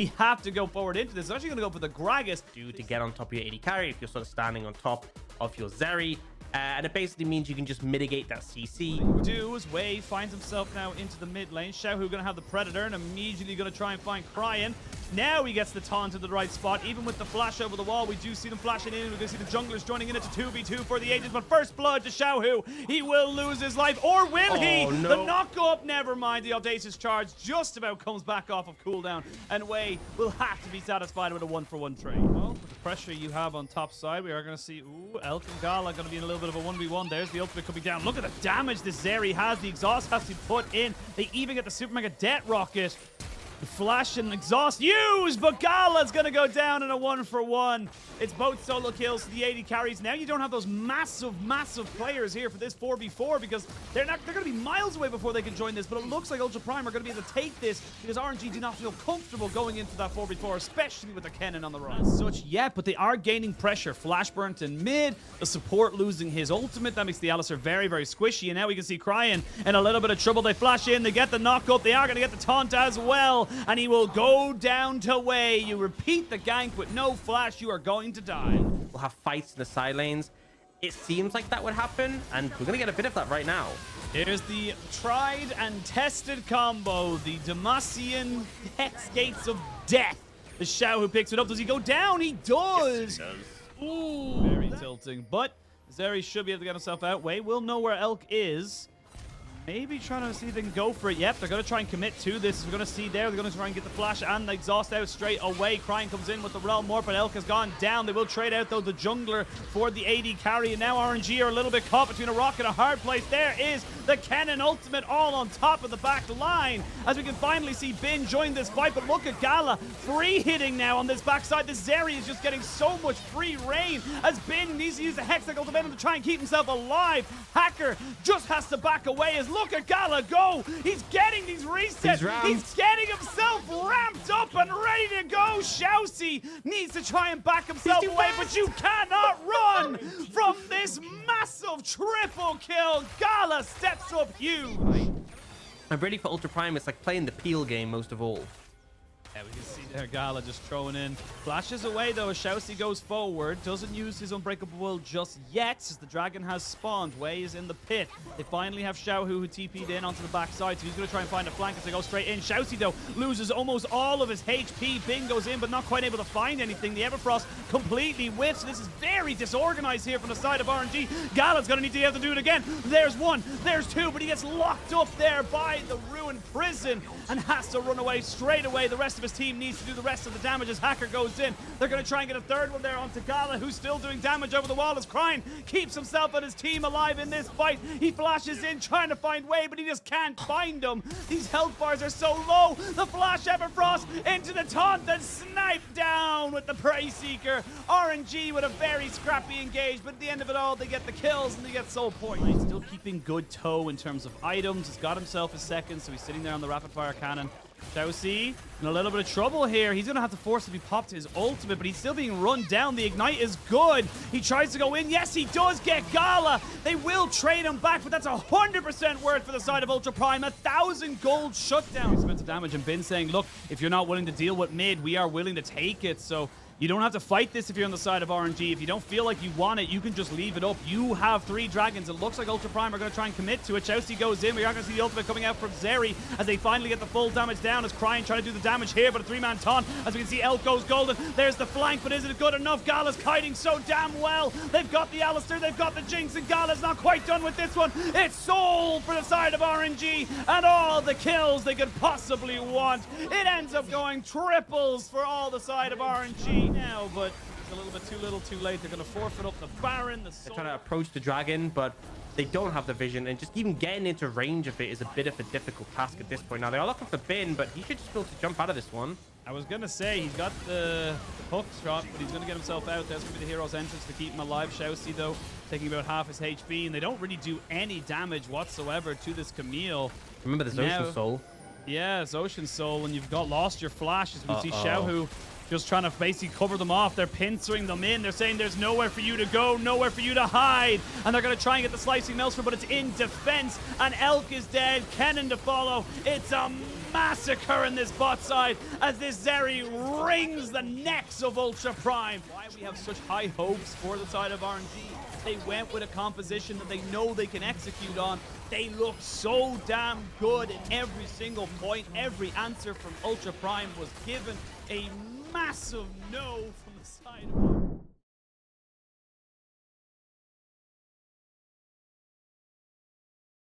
we have to go forward into this. I'm actually going to go for the Gragas to get on top of your AD carry if you're sort of standing on top of your Zeri. And it basically means you can just mitigate that CC. Do is Wei finds himself now into the mid lane. Xiaohu going to have the Predator and immediately going to try and find Cryin. Now he gets the taunt to the right spot. Even with the flash over the wall, we do see them flashing in. We're going to see the junglers joining in. It's a 2v2 for the Ages. But first blood to Xiaohu. He will lose his life. Or will he? No. The knock up, never mind. The audacious charge just about comes back off of cooldown. And Wei will have to be satisfied with a 1-for-1 trade. Well, with the pressure you have on top side, we are going to see, Elk and Gala going to be in a little bit of a 1v1. There's the ultimate coming down. Look at the damage this Zeri has. The exhaust has to be put in. They even get the Super Mega Death Rocket. The flash and exhaust used, but Gala's gonna go down in a 1-for-1. It's both solo kills to the AD carries. Now you don't have those massive players here for this 4v4 because they're gonna be miles away before they can join this, but it looks like Ultra Prime are gonna be able to take this because RNG do not feel comfortable going into that 4v4, especially with the Kennen on the run. Not such yet, but they are gaining pressure. Flash burnt in mid, the support losing his ultimate. That makes the Alistar very, very squishy, and now we can see Cryin in a little bit of trouble. They flash in, they get the knock up, they are gonna get the taunt as well. And he will go down to Wei. You repeat the gank with no flash, you are going to die. We'll have fights in the side lanes. It seems like that would happen, and we're going to get a bit of that right now. Here's the tried and tested combo, the Demacian Hex Gates of Death. The Xiao who picks it up. Does he go down? He does. Yes, he does. Ooh, very tilting. But Zeri should be able to get himself out. Wei will know where Elk is. Maybe trying to see if they can go for it. Yep, they're going to try and commit to this. We're going to see there. They're going to try and get the flash and the exhaust out straight away. Cryin comes in with the Realm Morph, but Elk has gone down. They will trade out, though, the jungler for the AD carry. And now RNG are a little bit caught between a rock and a hard place. There is the Kennen ultimate all on top of the back line. As we can finally see Bin join this fight. But look at Gala free hitting now on this backside. The Zeri is just getting so much free reign as Bin needs to use the Hextech ultimatum to try and keep himself alive. Hacker just has to back away as look at Gala go. He's getting these resets. He's getting himself ramped up and ready to go. Xiaoxi needs to try and back himself away, but you cannot run from this massive triple kill. Gala steps up huge. I'm ready for Ultra Prime. It's like playing the Peel game most of all. Yeah, we can see there Gala just throwing in. Flashes away though as Xiaoxi goes forward. Doesn't use his Unbreakable Will just yet as the dragon has spawned. Wei is in the pit. They finally have Xiaohu who TP'd in onto the backside, so he's going to try and find a flank as they go straight in. Xiaoxi though loses almost all of his HP. Bing goes in but not quite able to find anything. The Everfrost completely whiffs. This is very disorganized here from the side of RNG. Gala's going to need to have to do it again. There's one, there's two, but he gets locked up there by the ruined prison and has to run away straight away. The rest of his team needs to do the rest of the damage as Hacker goes in. They're going to try and get a third one there onto Gala, who's still doing damage over the wall as Cryin keeps himself and his team alive in this fight. He flashes in trying to find Wei, but he just can't find him. These health bars are so low. The flash Everfrost into the taunt and snipe down with the Prey Seeker. RNG with a very scrappy engage, but at the end of it all, they get the kills and they get soul points. He's still keeping good toe in terms of items. He's got himself a second, so he's sitting there on the rapid fire cannon. Xiaoxi in a little bit of trouble here. He's going to have to force to be popped to his ultimate, but he's still being run down. The Ignite is good. He tries to go in. Yes, he does get Gala. They will trade him back, but that's 100% worth for the side of Ultra Prime. 1,000 gold shutdown. Expensive damage, and Bin saying, look, if you're not willing to deal with mid, we are willing to take it. So you don't have to fight this if you're on the side of RNG. If you don't feel like you want it, you can just leave it up. You have 3 dragons. It looks like Ultra Prime are going to try and commit to it. Xiaoxi goes in. We are going to see the ultimate coming out from Zeri as they finally get the full damage down as Cryin trying to do the damage here, but a 3-man taunt. As we can see, Elk goes golden. There's the flank, but is it good enough? Gala's kiting so damn well. They've got the Alistar, they've got the Jinx, and Gala's not quite done with this one. It's soul for the side of RNG and all the kills they could possibly want. It ends up going triples for all the side of RNG now, but a little bit too little too late. They're going to forfeit up the Baron. They're trying to approach the dragon, but they don't have the vision, and just even getting into range of it is a bit of a difficult task at this point. Now, they are looking for Bin, but he should just be able to jump out of this one. I was going to say, he's got the hook shot, but he's going to get himself out. That's going to be the hero's entrance to keep him alive. Xiaoxi, though, taking about half his HP, and they don't really do any damage whatsoever to this Camille. Remember, there's Ocean Soul. Yeah, it's Ocean Soul, and you've got lost your flash. As we see Xiaohu just trying to basically cover them off. They're pincering them in. They're saying there's nowhere for you to go, nowhere for you to hide. And they're going to try and get the Slicing Maelstrom, but it's in defense. And Elk is dead. Kennen to follow. It's a massacre in this bot side as this Zeri wrings the necks of Ultra Prime. Why we have such high hopes for the side of RNG? They went with a composition that they know they can execute on. They look so damn good in every single point. Every answer from Ultra Prime was given a massive no from the side of